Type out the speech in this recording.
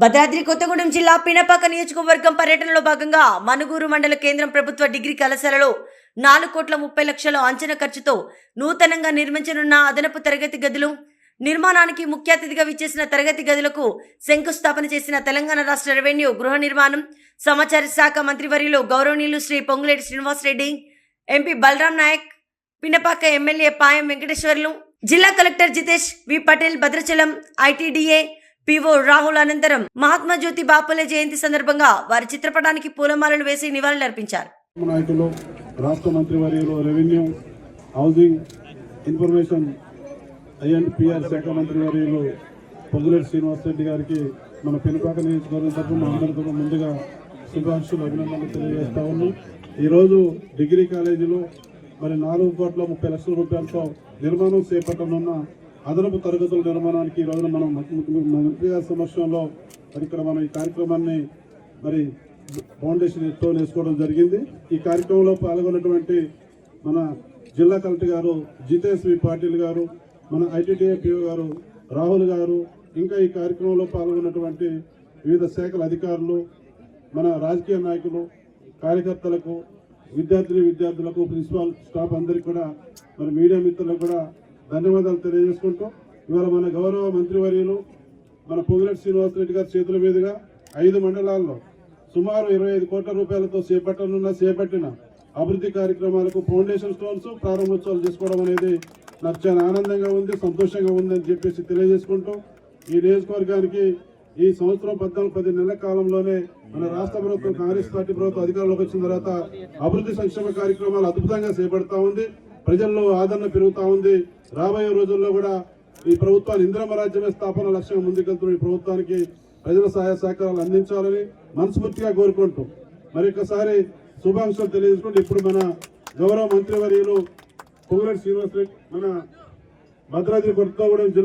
భద్రాద్రి కొత్తగూడెం జిల్లా పినపాక నియోజకవర్గం పర్యటనలో భాగంగా మనుగూరు మండల కేంద్రం ప్రభుత్వ డిగ్రీ కళాశాలలో 4,30,00,000 అంచనా ఖర్చుతో నూతనంగా నిర్మించనున్న అదనపు తరగతి గదులు నిర్మాణానికి ముఖ్య అతిథిగా విచ్చేసిన తరగతి గదులకు శంకుస్థాపన చేసిన తెలంగాణ రాష్ట్ర రెవెన్యూ గృహ నిర్మాణం సమాచార శాఖ మంత్రివర్యులు గౌరవనీయులు శ్రీ పొంగులేటి శ్రీనివాసరెడ్డి, ఎంపీ బలరాం నాయక్, పినపాక ఎమ్మెల్యే పాయం వెంకటేశ్వర్లు, జిల్లా కలెక్టర్ జితేష్ వి పటేల్, భద్రాచలం ఐటీడీఏ పిఓ రాహుల్ అనంతరం మహాత్మా జ్యోతి బాపులే జయంతి సందర్భంగా వారి చిత్రపటానికి పూలమాలలు వేసి నివాళులర్పించారు. నాయకులు, రాష్ట్ర మంత్రివర్యులు, రెవెన్యూ, హౌసింగ్, ఇన్ఫర్మేషన్ ఐఎండ్పిఆర్ శాఖ మంత్రివర్యులు పొంగులేటి శ్రీనివాసరెడ్డి గారికి మన పినపాక నియోజకవర్గం తరఫున అందరితో ముందుగా శుభాకాంక్షలు, అభినందనలు తెలియజేస్తా ఉన్నాం. ఈరోజు డిగ్రీ కాలేజీలో మరి 4,30,00,000 రూపాయలతో నిర్మాణం చేపట్టనున్న అదనపు తరగతుల నిర్మాణానికి ఈ రోజున మనం మంత్రి గారి సమక్షంలో మరి ఇక్కడ మనం ఈ కార్యక్రమాన్ని మరి ఫౌండేషన్ స్టోన్ వేసుకోవడం జరిగింది. ఈ కార్యక్రమంలో పాల్గొన్నటువంటి మన జిల్లా కలెక్టర్ గారు జితేష్ వి పాటిల్ గారు, మన ఐటీడీఏ పిఓ గారు రాహుల్ గారు, ఇంకా ఈ కార్యక్రమంలో పాల్గొన్నటువంటి వివిధ శాఖల అధికారులు, మన రాజకీయ నాయకులు, కార్యకర్తలకు, విద్యార్థులకు, ప్రిన్సిపాల్ స్టాఫ్ అందరికీ కూడా మరి మీడియా మిత్రులకు కూడా ధన్యవాదాలు తెలియజేసుకుంటూ ఇవాళ మన గౌరవ మంత్రివర్యులు మన పొంగులేటి శ్రీనివాసరెడ్డి గారి చేతుల మీదుగా 5 మండలాల్లో సుమారు 25 కోట్ల రూపాయలతో చేపట్టిన అభివృద్ధి కార్యక్రమాలకు ఫౌండేషన్ స్టోన్స్ ప్రారంభోత్సవాలు చేసుకోవడం అనేది నాకు చాలా ఆనందంగా ఉంది, సంతోషంగా ఉంది అని చెప్పేసి తెలియజేసుకుంటూ ఈ నియోజకవర్గానికి ఈ సంవత్సరం 14-10 నెలల కాలంలోనే మన రాష్ట్ర ప్రభుత్వం, కాంగ్రెస్ పార్టీ ప్రభుత్వం అధికారంలోకి వచ్చిన తర్వాత అభివృద్ధి సంక్షేమ కార్యక్రమాలు అద్భుతంగా చేపడతా ఉంది. ప్రజల్లో ఆదరణ పెరుగుతూ ఉంది. రాబోయే రోజుల్లో కూడా ఈ ప్రభుత్వాన్ని ఇందిరమ్మ రాజ్యమే స్థాపన లక్ష్యంగా ముందుకెళ్తున్న ఈ ప్రభుత్వానికి ప్రజల సహాయ సహకారాలు అందించాలని మనస్ఫూర్తిగా కోరుకుంటూ మరొకసారి శుభాకాంక్షలు తెలియజేసుకుంటూ ఇప్పుడు మన గౌరవ మంత్రివర్యులు పొంగులేటి శ్రీనివాసరెడ్డి మన భద్రాద్రి కొత్తగూడెం జిల్లా